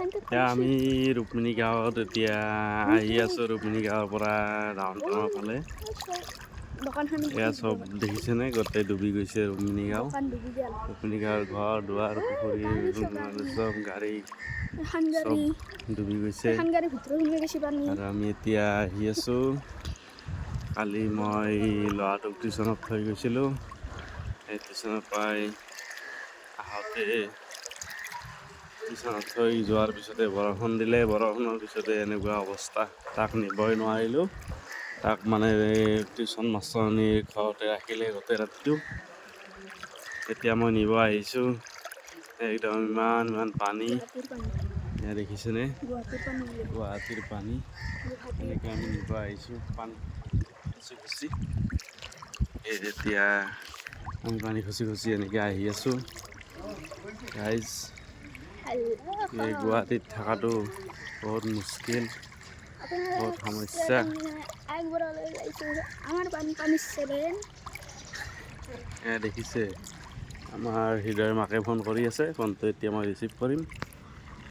আমি ৰুক্মিণী গাঁৱত এতিয়া আহি আছোঁ। ৰুক্মিণী গাঁৱৰ পৰা ডাউন টাউনৰ ফালে। এয়া চব দেখিছেনে? গোটেই ডুবি গৈছে ৰুক্মিণী গাঁও। ৰুক্মিণী গাঁৱৰ ঘৰ দুৱাৰ পুখুৰী চব গাড়ী চব ডুবি গৈছে। আৰু আমি এতিয়া আহি আছোঁ। কালি মই ল'ৰাটোক টিউশ্যনত থৈ গৈছিলোঁ। সেই টিউশ্যনৰ পৰাই আহোঁতে টিউশ্যনত থৈ যোৱাৰ পিছতে বৰষুণ দিলে। বৰষুণৰ পিছতে এনেকুৱা অৱস্থা, তাক নিবই নোৱাৰিলোঁ। তাক মানে টিউশ্যন মাষ্টৰনী ঘৰতে ৰাখিলে গোটেই ৰাতিটো। এতিয়া মই নিব আহিছোঁ। একদম ইমান পানী, এয়া দেখিছেনে? গুৱাহাটীৰ পানী। এনেকৈ আমি নিব আহিছোঁ পানী খচি এতিয়া আমি পানী খচি এনেকৈ আহি আছোঁ। গাইজ, এই গুৱাহাটীত থকাটো বহুত মুস্কিল, বহুত সমস্যা। দেখিছে, আমাৰ হৃদয়ৰ মাকে ফোন কৰি আছে। ফোনটো এতিয়া মই ৰিচিভ কৰিম।